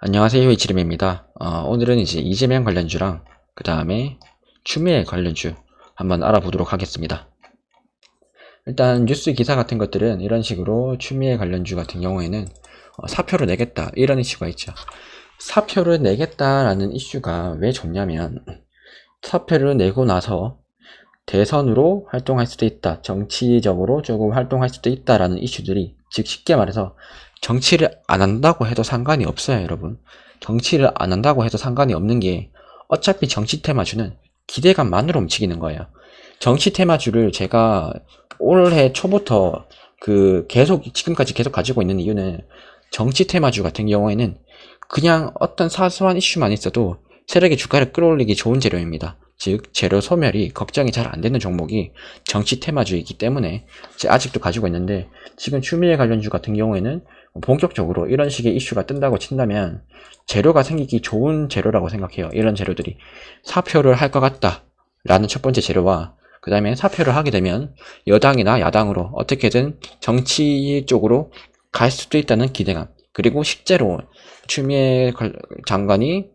안녕하세요, 이지름입니다. 오늘은 이제 이재명 관련주랑 그 다음에 추미애 관련주 한번 알아보도록 하겠습니다. 일단 뉴스 기사 같은 것들은 이런 식으로 추미애 관련주 같은 경우에는 사표를 내겠다 이런 이슈가 있죠. 사표를 내겠다라는 이슈가 왜 좋냐면 사표를 내고 나서 대선으로 활동할 수도 있다, 정치적으로 조금 활동할 수도 있다라는 이슈들이, 즉 쉽게 말해서 정치를 안 한다고 해도 상관이 없어요, 여러분. 정치를 안 한다고 해도 상관이 없는 게 어차피 정치 테마주는 기대감만으로 움직이는 거예요. 정치 테마주를 제가 올해 초부터 지금까지 계속 가지고 있는 이유는, 정치 테마주 같은 경우에는 그냥 어떤 사소한 이슈만 있어도 세력의 주가를 끌어올리기 좋은 재료입니다. 즉 재료 소멸이 걱정이 잘 안 되는 종목이 정치 테마주이기 때문에 아직도 가지고 있는데, 지금 추미애 관련주 같은 경우에는 본격적으로 이런 식의 이슈가 뜬다고 친다면 재료가 생기기 좋은 재료라고 생각해요. 이런 재료들이 사표를 할 것 같다 라는 첫 번째 재료와, 그 다음에 사표를 하게 되면 여당이나 야당으로 어떻게든 정치 쪽으로 갈 수도 있다는 기대감, 그리고 실제로 추미애 장관이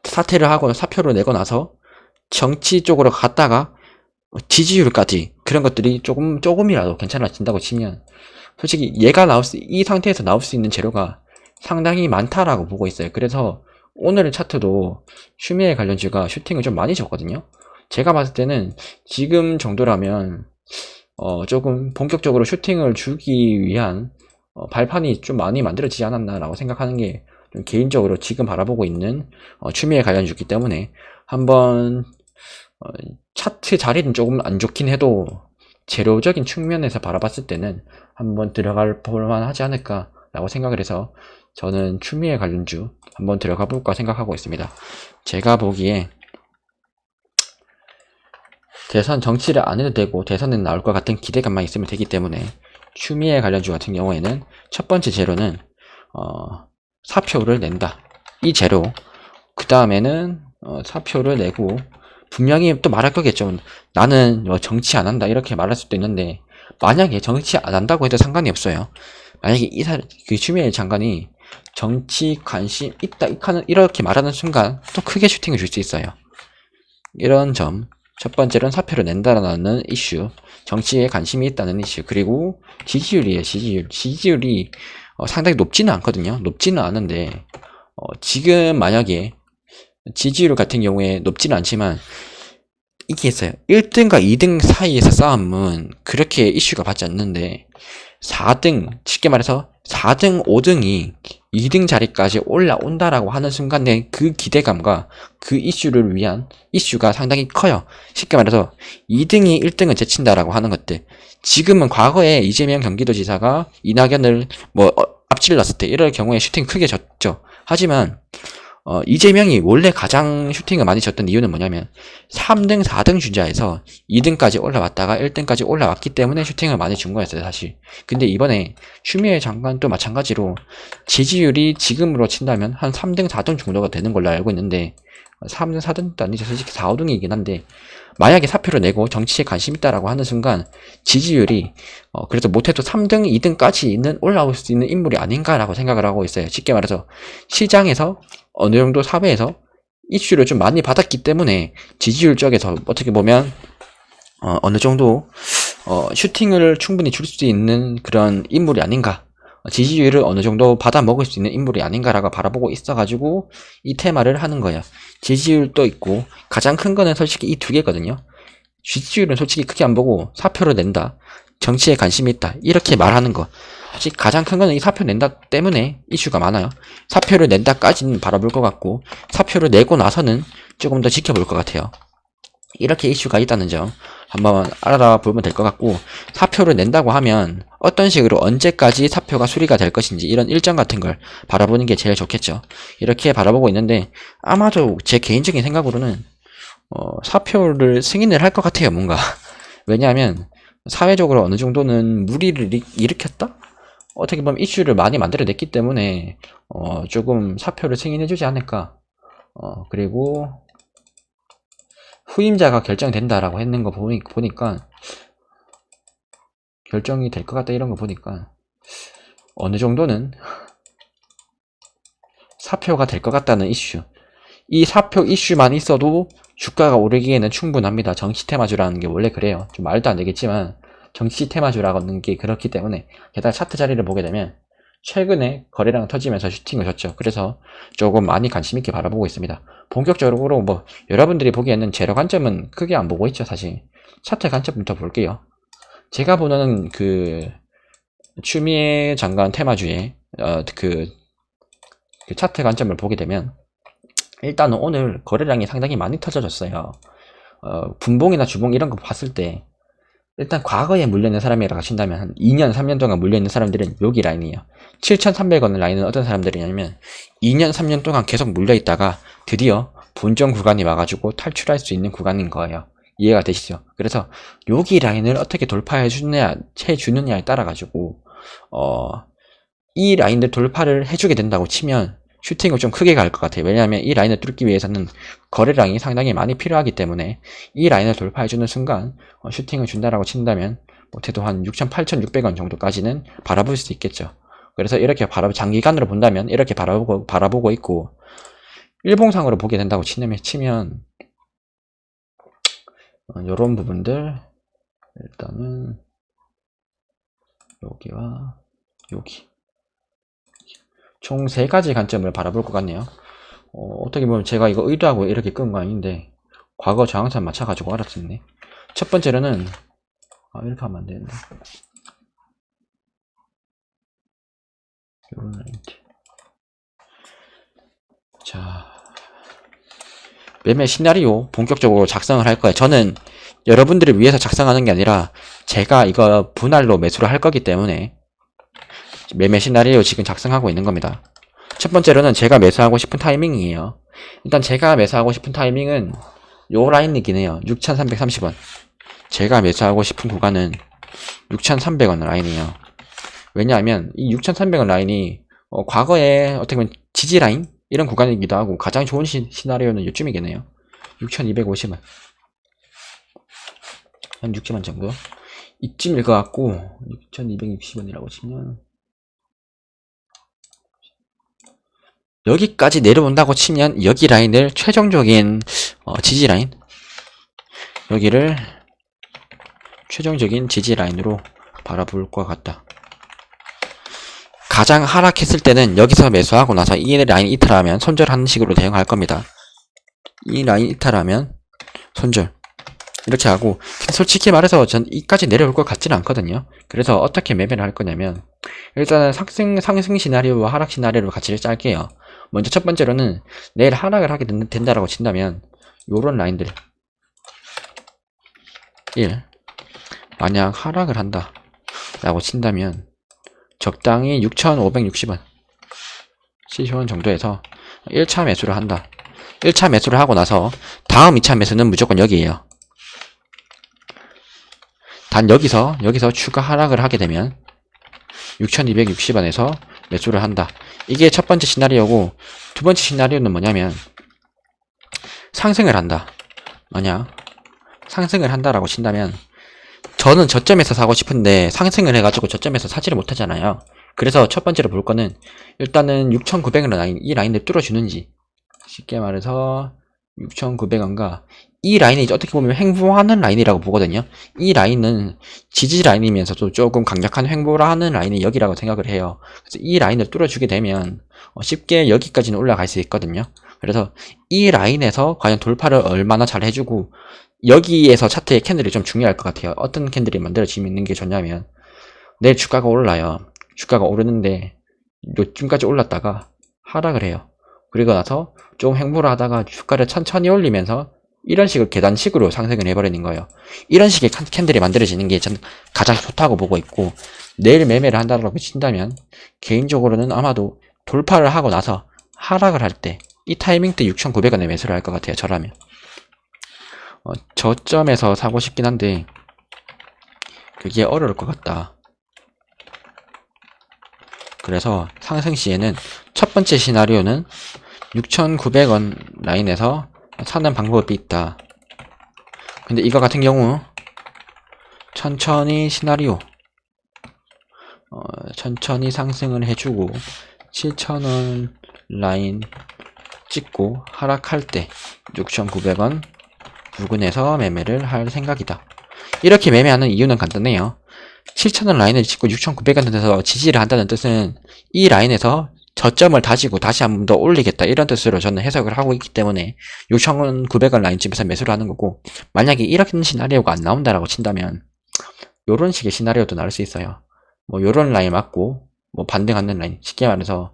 사퇴를 하거나 사표를 내고 나서 정치 쪽으로 갔다가 지지율까지 그런 것들이 조금이라도 괜찮아진다고 치면, 솔직히 이 상태에서 나올 수 있는 재료가 상당히 많다라고 보고 있어요. 그래서 오늘 차트도 추미애 관련주가 슈팅을 좀 많이 줬거든요. 제가 봤을 때는 지금 정도라면 조금 본격적으로 슈팅을 주기 위한 발판이 좀 많이 만들어지지 않았나라고 생각하는 게 좀 개인적으로 지금 바라보고 있는 추미애 관련주이기 때문에, 한번 차트 자리는 조금 안 좋긴 해도 재료적인 측면에서 바라봤을 때는 한번 들어갈 볼만 하지 않을까 라고 생각을 해서 저는 추미애 관련주 한번 들어가 볼까 생각하고 있습니다. 제가 보기에 대선 정치를 안 해도 되고 대선은 나올 것 같은 기대감만 있으면 되기 때문에, 추미애 관련주 같은 경우에는 첫 번째 재료는 사표를 낸다, 이 재료. 그 다음에는 사표를 내고 분명히 또 말할 거겠죠. 나는 정치 안 한다 이렇게 말할 수도 있는데, 만약에 정치 안 한다고 해도 상관이 없어요. 만약에 추미애 장관이 정치 관심 있다 이렇게 말하는 순간 또 크게 슈팅을 줄 수 있어요. 이런 점, 첫 번째로는 사표를 낸다라는 이슈, 정치에 관심이 있다는 이슈, 그리고 지지율이에요. 지지율이 상당히 높지는 않거든요. 높지는 않은데 지금 만약에 지지율 같은 경우에 높지는 않지만 이게 있어요. 1등과 2등 사이에서 싸움은 그렇게 이슈가 받지 않는데, 4등, 쉽게 말해서 4등, 5등이 2등 자리까지 올라온다라고 하는 순간에 그 기대감과 그 이슈를 위한 이슈가 상당히 커요. 쉽게 말해서 2등이 1등을 제친다라고 하는 것들. 지금은 과거에 이재명 경기도지사가 이낙연을 앞질렀을 때 이럴 경우에 슈팅 크게 졌죠. 하지만 이재명이 원래 가장 슈팅을 많이 졌던 이유는 뭐냐면 3등, 4등 주자에서 2등까지 올라왔다가 1등까지 올라왔기 때문에 슈팅을 많이 준 거였어요, 사실. 근데 이번에 추미애 장관도 마찬가지로 지지율이 지금으로 친다면 한 3등, 4등 정도가 되는 걸로 알고 있는데, 3등, 4등도 아니죠. 솔직히 4, 5등이긴 한데, 만약에 사표를 내고 정치에 관심 있다라고 하는 순간 지지율이 그래도 못해도 3등, 2등까지는 올라올 수 있는 인물이 아닌가라고 생각을 하고 있어요. 쉽게 말해서 시장에서 어느 정도 사회에서 이슈를 좀 많이 받았기 때문에 지지율 쪽에서 어떻게 보면 어느 정도 슈팅을 충분히 줄 수 있는 그런 인물이 아닌가, 지지율을 어느 정도 받아 먹을 수 있는 인물이 아닌가라고 바라보고 있어가지고 이 테마를 하는 거야. 지지율도 있고, 가장 큰 거는 솔직히 이 두 개거든요. 지지율은 솔직히 크게 안 보고 사표를 낸다, 정치에 관심이 있다 이렇게 말하는 거, 솔직히 가장 큰 거는 이 사표 낸다 때문에 이슈가 많아요. 사표를 낸다까지는 바라볼 것 같고, 사표를 내고 나서는 조금 더 지켜볼 것 같아요. 이렇게 이슈가 있다는 점 한번 알아보면 될 것 같고, 사표를 낸다고 하면 어떤 식으로 언제까지 사표가 수리가 될 것인지 이런 일정 같은 걸 바라보는 게 제일 좋겠죠. 이렇게 바라보고 있는데, 아마도 제 개인적인 생각으로는 사표를 승인을 할 것 같아요, 뭔가. 왜냐하면 사회적으로 어느 정도는 무리를 일으켰다? 어떻게 보면 이슈를 많이 만들어냈기 때문에 조금 사표를 승인해주지 않을까. 그리고 후임자가 결정된다라고 했는 거 보니까, 결정이 될 것 같다 이런 거 보니까 어느 정도는 사표가 될 것 같다는 이슈. 이 사표 이슈만 있어도 주가가 오르기에는 충분합니다. 정치 테마주라는 게 원래 그래요. 좀 말도 안 되겠지만 정치 테마주라는 게 그렇기 때문에. 게다가 차트 자리를 보게 되면 최근에 거래량 터지면서 슈팅을 줬죠. 그래서 조금 많이 관심 있게 바라보고 있습니다. 본격적으로 뭐 여러분들이 보기에는 재료 관점은 크게 안 보고 있죠. 사실 차트 관점부터 볼게요. 제가 보는 그 추미애 장관 테마주의 그 차트 관점을 보게 되면 일단은 오늘 거래량이 상당히 많이 터져졌어요. 분봉이나 주봉 이런 거 봤을 때 일단 과거에 물려있는 사람이라고 하신다면 한 2년, 3년 동안 물려있는 사람들은 여기 라인이에요. 7,300원 라인은 어떤 사람들이냐면 2년, 3년 동안 계속 물려있다가 드디어 본전 구간이 와가지고 탈출할 수 있는 구간인 거예요. 이해가 되시죠? 그래서 여기 라인을 어떻게 돌파해 주느냐에 따라 가지고 이 라인을 돌파를 해주게 된다고 치면 슈팅을 좀 크게 갈 것 같아요. 왜냐하면 이 라인을 뚫기 위해서는 거래량이 상당히 많이 필요하기 때문에 이 라인을 돌파해주는 순간 슈팅을 준다라고 친다면 못해도 한 6,8,600원 정도까지는 바라볼 수 있겠죠. 그래서 이렇게 장기간으로 본다면 이렇게 바라보고 있고, 일봉상으로 보게 된다고 치면 요런 부분들 일단은 여기와 여기 총 3가지 관점을 바라볼 것 같네요. 어떻게 보면 제가 이거 의도하고 이렇게 끈 거 아닌데 과거 저항선 맞춰가지고 알았었네. 첫 번째로는 이렇게 하면 안 되는데 요런 라인. 자, 매매 시나리오 본격적으로 작성을 할 거예요. 저는 여러분들을 위해서 작성하는 게 아니라 제가 이거 분할로 매수를 할 거기 때문에 매매 시나리오 지금 작성하고 있는 겁니다. 첫 번째로는 제가 매수하고 싶은 타이밍이에요. 일단 제가 매수하고 싶은 타이밍은 요 라인이긴 해요. 6,330원. 제가 매수하고 싶은 구간은 6,300원 라인이에요. 왜냐하면 이 6,300원 라인이 과거에 어떻게 보면 지지 라인? 이런 구간이기도 하고 가장 좋은 시나리오는 이쯤이겠네요. 6,250원. 한 6만 정도? 이쯤일 것 같고 6,260원이라고 치면 여기까지 내려온다고 치면 여기 라인을 최종적인 지지 라인, 여기를 최종적인 지지 라인으로 바라볼 것 같다. 가장 하락했을 때는 여기서 매수하고 나서 이 라인 이탈하면 손절하는 식으로 대응할 겁니다. 이 라인 이탈하면 손절 이렇게 하고, 솔직히 말해서 전 이까지 내려올 것 같지는 않거든요. 그래서 어떻게 매매를 할 거냐면 일단은 상승 시나리오와 하락 시나리오를 같이 짤게요. 먼저 첫 번째로는 내일 하락을 하게 된다라고 친다면 요런 라인들 1. 만약 하락을 한다 라고 친다면 적당히 6,560원 70원 정도에서 1차 매수를 한다. 1차 매수를 하고 나서 다음 2차 매수는 무조건 여기에요. 단 여기서 추가 하락을 하게 되면 6,260원에서 매수를 한다. 이게 첫 번째 시나리오고, 두 번째 시나리오는 뭐냐면 상승을 한다. 만약 상승을 한다라고 친다면 저는 저점에서 사고 싶은데 상승을 해가지고 저점에서 사지를 못하잖아요. 그래서 첫 번째로 볼 거는 일단은 6,900원 라인, 이 라인을 뚫어주는지, 쉽게 말해서 6,900원과 이 라인이 어떻게 보면 횡보하는 라인이라고 보거든요. 이 라인은 지지 라인이면서도 조금 강력한 횡보를 하는 라인이 여기라고 생각을 해요. 그래서 이 라인을 뚫어주게 되면 쉽게 여기까지는 올라갈 수 있거든요. 그래서 이 라인에서 과연 돌파를 얼마나 잘 해주고, 여기에서 차트의 캔들이 좀 중요할 것 같아요. 어떤 캔들이 만들어지는 게 좋냐면 내일 주가가 올라요. 주가가 오르는데 요쯤까지 올랐다가 하락을 해요. 그리고 나서 좀 횡보를 하다가 주가를 천천히 올리면서 이런 식으로 계단식으로 상승을 해버리는 거예요. 이런 식의 캔들이 만들어지는 게 저는 가장 좋다고 보고 있고, 내일 매매를 한다고 친다면 개인적으로는 아마도 돌파를 하고 나서 하락을 할 때 이 타이밍 때 6,900원에 매수를 할 것 같아요. 저라면 저점에서 사고 싶긴 한데 그게 어려울 것 같다. 그래서 상승 시에는 첫 번째 시나리오는 6,900원 라인에서 사는 방법이 있다. 근데 이거 같은 경우 천천히 시나리오 천천히 상승을 해주고 7,000원 라인 찍고 하락할 때 6,900원 부근에서 매매를 할 생각이다. 이렇게 매매하는 이유는 간단해요. 7,000원 라인을 찍고 6,900원에서 지지를 한다는 뜻은 이 라인에서 저점을 다지고 다시 한 번 더 올리겠다 이런 뜻으로 저는 해석을 하고 있기 때문에 6,900원 라인쯤에서 매수를 하는 거고, 만약에 이런 시나리오가 안 나온다라고 친다면 요런 식의 시나리오도 나올 수 있어요. 뭐 요런 라인 맞고 뭐 반등하는 라인, 쉽게 말해서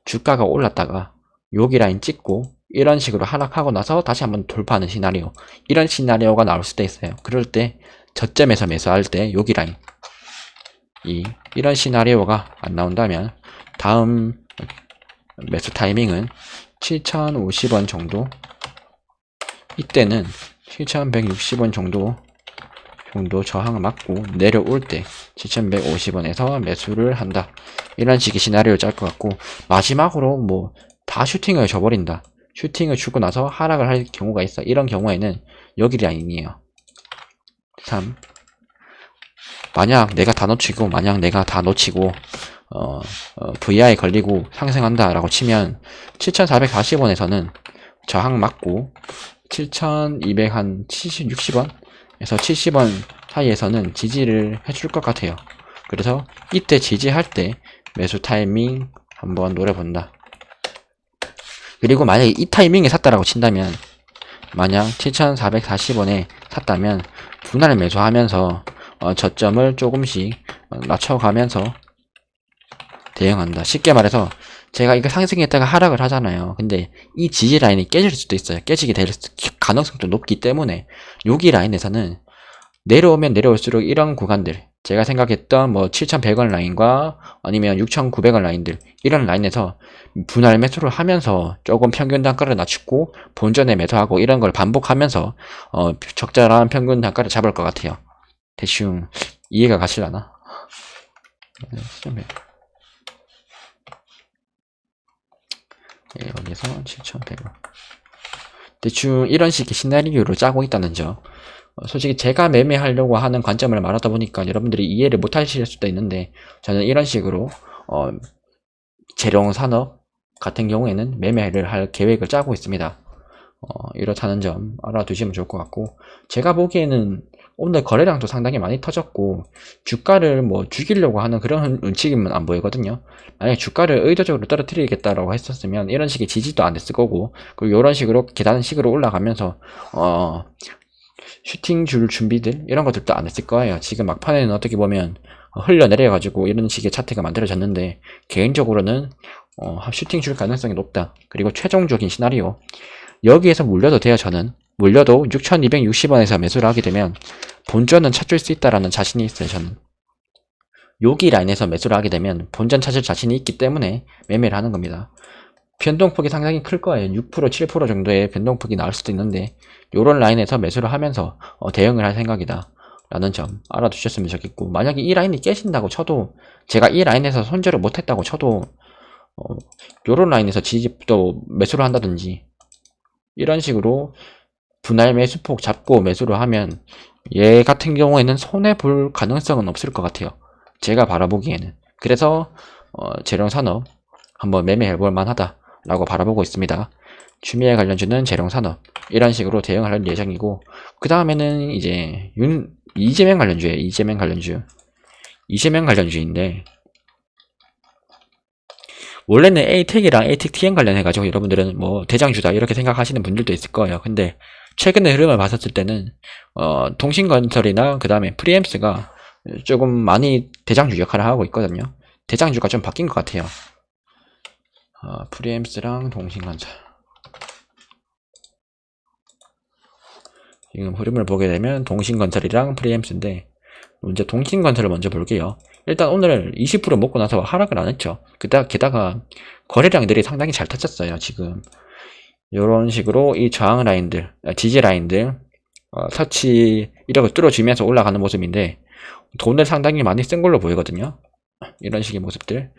주가가 올랐다가 여기 라인 찍고 이런 식으로 하락하고 나서 다시 한번 돌파하는 시나리오, 이런 시나리오가 나올 수도 있어요. 그럴 때 저점에서 매수할 때 여기 라인, 이런 시나리오가 안 나온다면 다음 매수 타이밍은 7,050원 정도, 이때는 7,160원 정도 저항을 맞고 내려올 때 7,150원에서 매수를 한다. 이런 식의 시나리오를 짤 것 같고, 마지막으로 뭐 다 슈팅을 줘버린다, 슈팅을 주고 나서 하락을 할 경우가 있어. 이런 경우에는 여기 라인이에요. 3. 만약 내가 다 놓치고 VI 걸리고 상승한다 라고 치면 7,440원에서는 저항 맞고 7,260원 에서 70원 사이에서는 지지를 해줄 것 같아요. 그래서 이때 지지할 때 매수 타이밍 한번 노려본다. 그리고 만약에 이 타이밍에 샀다라고 친다면, 만약 7,440원에 샀다면 분할 매수하면서 저점을 조금씩 낮춰가면서 대응한다. 쉽게 말해서 제가 이거 상승했다가 하락을 하잖아요. 근데 이 지지 라인이 깨질 수도 있어요. 깨지게 될 가능성도 높기 때문에 여기 라인에서는 내려오면 내려올수록 이런 구간들, 제가 생각했던 뭐 7,100원 라인과 아니면 6,900원 라인들, 이런 라인에서 분할 매수를 하면서 조금 평균 단가를 낮추고 본전에 매수하고 이런 걸 반복하면서 적절한 평균 단가를 잡을 것 같아요. 대충 이해가 가실라나? 여기서 7,100원. 대충 이런 식의 시나리오로 짜고 있다는 점. 솔직히 제가 매매하려고 하는 관점을 말하다 보니까 여러분들이 이해를 못 하실 수도 있는데, 저는 이런 식으로 재룡 산업 같은 경우에는 매매를 할 계획을 짜고 있습니다. 이렇다는 점 알아두시면 좋을 것 같고, 제가 보기에는 오늘 거래량도 상당히 많이 터졌고 주가를 뭐 죽이려고 하는 그런 움직임은 안 보이거든요. 만약에 주가를 의도적으로 떨어뜨리겠다라고 했었으면 이런 식의 지지도 안 됐을 거고, 그리고 이런 식으로 계단식으로 올라가면서 슈팅 줄 준비들 이런 것들도 안 했을 거예요. 지금 막판에는 어떻게 보면 흘러내려가지고 이런 식의 차트가 만들어졌는데, 개인적으로는 슈팅 줄 가능성이 높다. 그리고 최종적인 시나리오, 여기에서 물려도 돼요. 저는 물려도 6,260원에서 매수를 하게 되면 본전은 찾을 수 있다라는 자신이 있어요. 저는 여기 라인에서 매수를 하게 되면 본전 찾을 자신이 있기 때문에 매매를 하는 겁니다. 변동폭이 상당히 클 거예요. 6% 7% 정도의 변동폭이 나올 수도 있는데, 요런 라인에서 매수를 하면서 대응을 할 생각이다 라는 점 알아두셨으면 좋겠고, 만약에 이 라인이 깨진다고 쳐도, 제가 이 라인에서 손절을 못했다고 쳐도 요런 라인에서 또 매수를 한다든지 이런 식으로 분할 매수폭 잡고 매수를 하면 얘 같은 경우에는 손해볼 가능성은 없을 것 같아요. 제가 바라보기에는. 그래서 재룡산업 한번 매매해볼 만하다 라고 바라보고 있습니다. 추미애 관련주는 재룡산업 이런 식으로 대응을 할 예정이고, 그 다음에는 이제 이재명 관련주예요. 이재명 관련주인데, 원래는 에이텍이랑 에이텍 TN 관련해가지고 여러분들은 뭐 대장주다 이렇게 생각하시는 분들도 있을 거예요. 근데 최근의 흐름을 봤었을 때는 통신건설이나 그 다음에 프리엠스가 조금 많이 대장주 역할을 하고 있거든요. 대장주가 좀 바뀐 것 같아요. 프리엠스랑 통신건설, 지금 흐름을 보게 되면 통신건설이랑 프리엠스인데, 이제 통신건설을 먼저 볼게요. 일단 오늘 20% 먹고 나서 하락을 안 했죠. 게다가 거래량들이 상당히 잘 터졌어요. 지금 이런 식으로 이 저항 라인들, 지지 라인들 터치 이렇게 뚫어주면서 올라가는 모습인데, 돈을 상당히 많이 쓴 걸로 보이거든요. 이런 식의 모습들.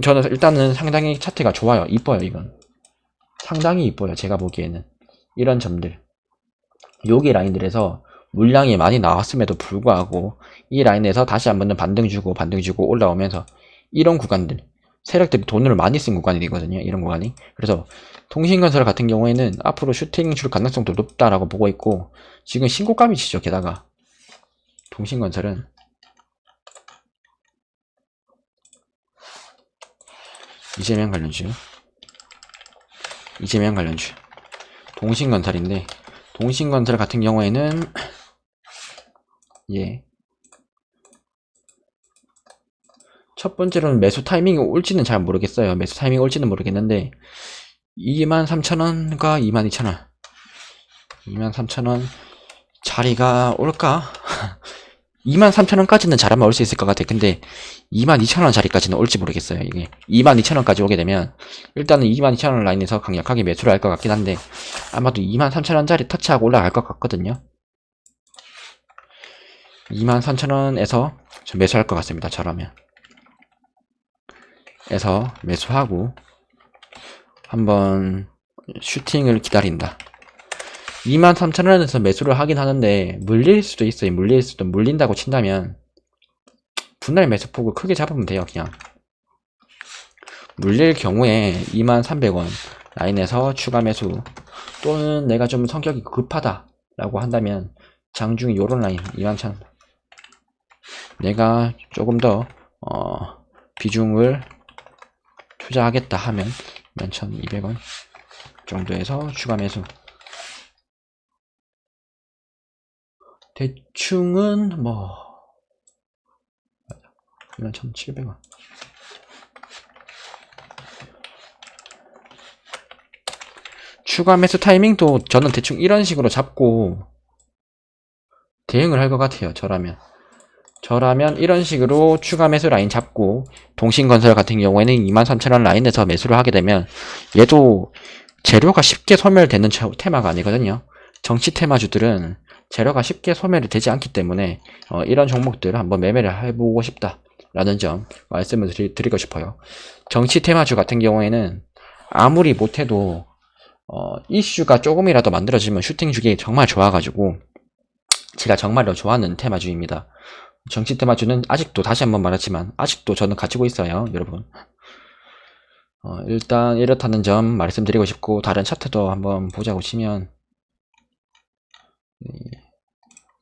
저는 일단은 상당히 차트가 좋아요. 이뻐요. 이건 상당히 이뻐요. 제가 보기에는 이런 점들, 여기 라인들에서 물량이 많이 나왔음에도 불구하고 이 라인에서 다시 한번 반등 주고 올라오면서 이런 구간들, 세력 대비 돈을 많이 쓴 구간이 되거든요. 이런 구간이. 그래서 통신건설 같은 경우에는 앞으로 슈팅 줄 가능성도 높다라고 보고 있고, 지금 신고가 치죠. 게다가 통신건설은 이재명 관련주, 통신건설인데, 통신건설 같은 경우에는 예, 첫 번째로는 매수 타이밍이 올지는 잘 모르겠어요. 매수 타이밍이 올지는 모르겠는데 23,000원과 22,000원 23,000원 자리가 올까? 23,000원까지는 잘하면 올 수 있을 것 같아. 근데 22,000원 자리까지는 올지 모르겠어요. 이게 22,000원까지 오게 되면 일단은 22,000원 라인에서 강력하게 매수를 할 것 같긴 한데, 아마도 23,000원짜리 터치하고 올라갈 것 같거든요. 23,000원에서 매수할 것 같습니다. 저라면 에서 매수하고 한번 슈팅을 기다린다. 23,000원에서 매수를 하긴 하는데 물릴 수도 있어요. 물린다고 친다면 분할 매수폭을 크게 잡으면 돼요. 그냥 물릴 경우에 23,300원 라인에서 추가 매수, 또는 내가 좀 성격이 급하다 라고 한다면 장중에 요런 라인 21,000원 내가 조금 더 비중을 투자하겠다 하면 11,200원 정도에서 추가 매수. 대충은 뭐 11,700원 추가 매수 타이밍도 저는 대충 이런 식으로 잡고 대응을 할 것 같아요. 저라면 이런 식으로 추가 매수 라인 잡고, 동신건설 같은 경우에는 23,000원 라인에서 매수를 하게 되면 얘도 재료가 쉽게 소멸되는 테마가 아니거든요. 정치 테마주들은 재료가 쉽게 소멸이 되지 않기 때문에 이런 종목들을 한번 매매를 해보고 싶다 라는 점 말씀을 드리고 싶어요. 정치 테마주 같은 경우에는 아무리 못해도 이슈가 조금이라도 만들어지면 슈팅 주기 정말 좋아가지고 제가 정말로 좋아하는 테마주입니다. 정치 테마주는 아직도, 다시 한번 말하지만 아직도 저는 가지고 있어요, 여러분. 일단 이렇다는 점 말씀드리고 싶고, 다른 차트도 한번 보자고 치면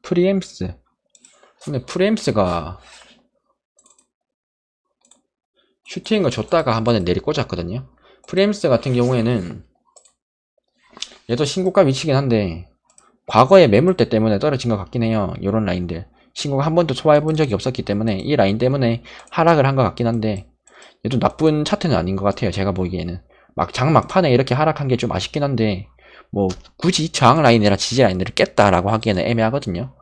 프리엠스. 근데 프리엠스가 슈팅을 줬다가 한 번에 내리꽂았거든요. 프리엠스 같은 경우에는 얘도 신고가 위치긴 한데 과거에 매물대 때문에 떨어진 것 같긴 해요. 요런 라인들 신고가 한 번도 소화해본 적이 없었기 때문에 이 라인 때문에 하락을 한 것 같긴 한데, 얘도 나쁜 차트는 아닌 것 같아요. 제가 보기에는 장막판에 이렇게 하락한 게 좀 아쉽긴 한데, 뭐 굳이 저항 라인이랑 지지 라인들을 깼다라고 하기에는 애매하거든요.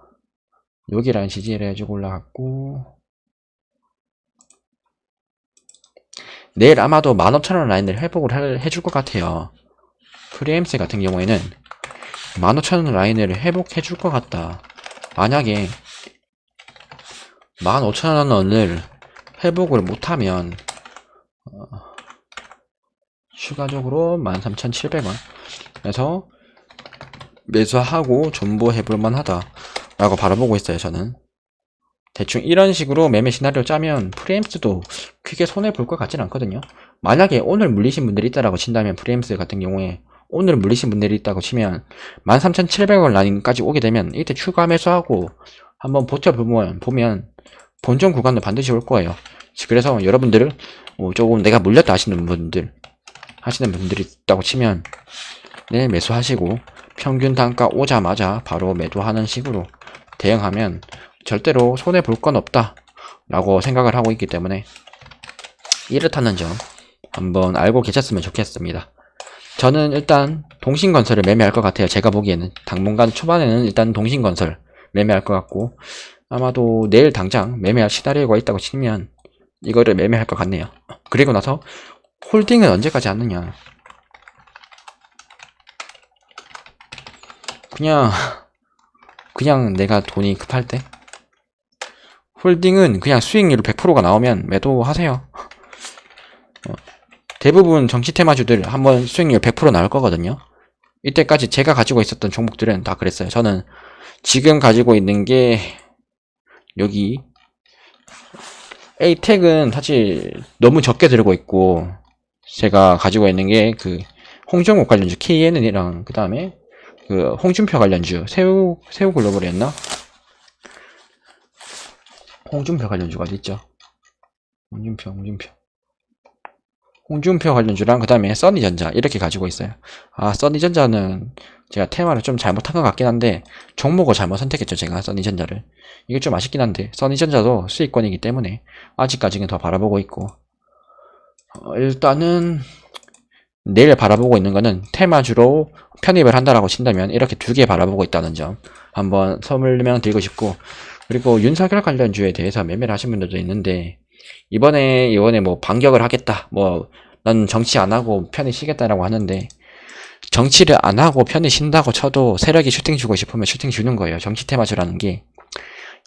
여기 라인 지지를 해주고 올라갔고, 내일 아마도 15,000원 라인을 회복을 해줄 것 같아요. 프리엠스 같은 경우에는 15,000원 라인을 회복해줄 것 같다. 만약에 15,000원을 회복을 못하면 추가적으로 13,700원 그래서 매수하고 존버해볼만 하다 라고 바라보고 있어요. 저는 대충 이런 식으로 매매 시나리오 짜면 프리엠스도 크게 손해볼 것 같진 않거든요. 만약에 오늘 물리신 분들이 있다라고 친다면, 프리엠스 같은 경우에 오늘 물리신 분들이 있다고 치면 13,700원 라인까지 오게 되면 이때 추가 매수하고 한번 버텨보면 본전 구간도 반드시 올 거예요. 그래서 여러분들은 조금 내가 물렸다 하시는 분들이 있다고 치면 내일 매수하시고 평균 단가 오자마자 바로 매도하는 식으로 대응하면 절대로 손해볼 건 없다 라고 생각을 하고 있기 때문에 이렇다는 점 한번 알고 계셨으면 좋겠습니다. 저는 일단 동신건설을 매매할 것 같아요. 제가 보기에는 당분간 초반에는 일단 동신건설 매매할 것 같고, 아마도 내일 당장 매매할 시나리오가 있다고 치면 이거를 매매할 것 같네요. 그리고 나서 홀딩은 언제까지 하느냐, 그냥 내가 돈이 급할 때 홀딩은 그냥 수익률 100%가 나오면 매도하세요. 대부분 정치 테마주들 한번 수익률 100% 나올 거거든요. 이때까지 제가 가지고 있었던 종목들은 다 그랬어요. 저는 지금 가지고 있는 게 여기 A택은 사실 너무 적게 들고 있고, 제가 가지고 있는 게 그 홍정욱 관련주 KNN이랑 그 다음에 그 홍준표 관련주 새우 글로벌이었나? 홍준표 관련주가 어디 있죠? 홍준표 관련주랑 그 다음에 써니전자 이렇게 가지고 있어요. 아, 써니전자는 제가 테마를 좀 잘못한 것 같긴 한데 종목을 잘못 선택했죠. 제가 써니전자를. 이게 좀 아쉽긴 한데 써니전자도 수익권이기 때문에 아직까지는 더 바라보고 있고, 일단은 내일 바라보고 있는 거는 테마주로 편입을 한다라고 친다면 이렇게 두 개 바라보고 있다는 점 한번 설명드리고 싶고, 그리고 윤석열 관련주에 대해서 매매를 하신 분들도 있는데, 이번에 뭐 반격을 하겠다, 뭐 난 정치 안 하고 편히 쉬겠다라고 하는데, 정치를 안 하고 편히 쉰다고 쳐도 세력이 슈팅 주고 싶으면 슈팅 주는 거예요. 정치 테마주라는 게.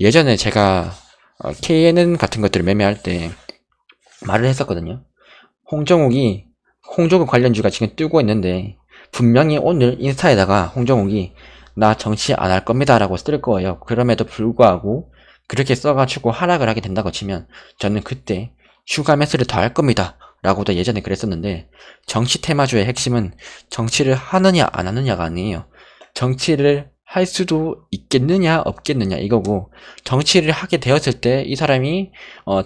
예전에 제가 KNN 같은 것들을 매매할 때 말을 했었거든요. 홍정욱 관련주가 지금 뜨고 있는데 분명히 오늘 인스타에다가 홍정욱이 나 정치 안 할 겁니다 라고 쓸 거예요. 그럼에도 불구하고 그렇게 써가지고 하락을 하게 된다고 치면 저는 그때 추가 매수를 더 할 겁니다 라고도 예전에 그랬었는데, 정치 테마주의 핵심은 정치를 하느냐 안 하느냐가 아니에요. 정치를 할 수도 있겠느냐 없겠느냐 이거고, 정치를 하게 되었을 때 이 사람이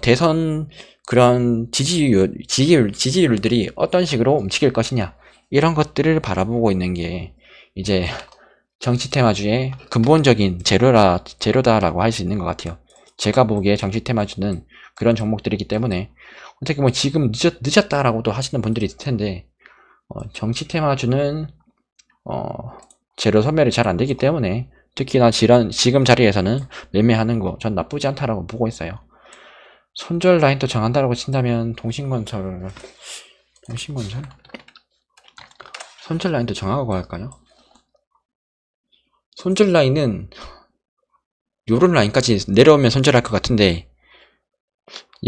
대선 그런 지지율들이 어떤 식으로 움직일 것이냐, 이런 것들을 바라보고 있는 게 이제 정치 테마주의 근본적인 재료다라고 할 수 있는 것 같아요. 제가 보기에 정치 테마주는 그런 종목들이기 때문에, 어떻게 뭐 지금 늦었다라고도 하시는 분들이 있을 텐데, 정치 테마주는 재료 소멸이 잘 안 되기 때문에 특히나 지금 자리에서는 매매하는 거 전 나쁘지 않다라고 보고 있어요. 손절 라인도 정한다라고 친다면 동신건설 손절 라인도 정하고 할까요? 손절 라인은 요런 라인까지 내려오면 손절할 것 같은데,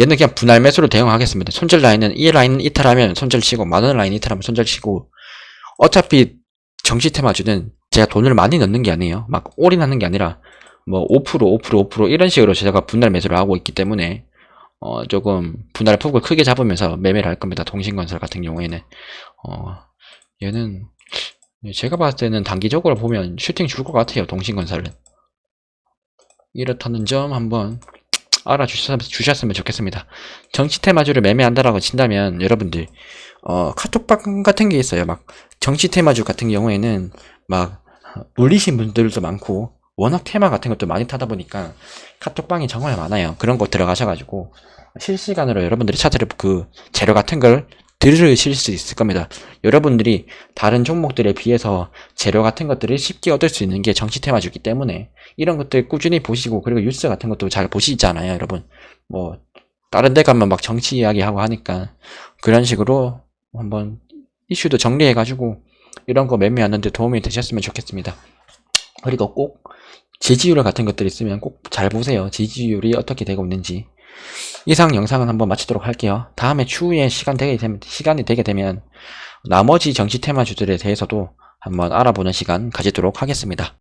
얘는 그냥 분할 매수로 대응하겠습니다. 손절 라인은 이 라인 이탈하면 손절 치고, 만원 라인 이탈하면 손절 치고, 어차피 정치 테마주는 제가 돈을 많이 넣는 게 아니에요. 막 올인하는 게 아니라 뭐 5% 이런 식으로 제가 분할 매수를 하고 있기 때문에 조금 분할 폭을 크게 잡으면서 매매를 할 겁니다. 동신건설 같은 경우에는 얘는 제가 봤을 때는 단기적으로 보면 슈팅 줄 것 같아요. 동신건설은. 이렇다는 점 한번 알아주셨으면 좋겠습니다. 정치 테마주를 매매한다라고 친다면 여러분들 카톡방 같은 게 있어요. 막 정치 테마주 같은 경우에는 막 물리신 분들도 많고, 워낙 테마 같은 것도 많이 타다 보니까 카톡방이 정말 많아요. 그런 거 들어가셔가지고 실시간으로 여러분들이 찾으려 그 재료 같은 걸 들으실 수 있을 겁니다. 여러분들이 다른 종목들에 비해서 재료 같은 것들을 쉽게 얻을 수 있는 게 정치 테마주기 때문에 이런 것들 꾸준히 보시고, 그리고 뉴스 같은 것도 잘 보시잖아요, 여러분. 뭐 다른 데 가면 막 정치 이야기하고 하니까 그런 식으로 한번 이슈도 정리해가지고 이런 거 매매하는데 도움이 되셨으면 좋겠습니다. 그리고 꼭 지지율 같은 것들 있으면 꼭 잘 보세요. 지지율이 어떻게 되고 있는지. 이상 영상은 한번 마치도록 할게요. 다음에 추후에 시간이 되게 되면 나머지 정치 테마주들에 대해서도 한번 알아보는 시간 가지도록 하겠습니다.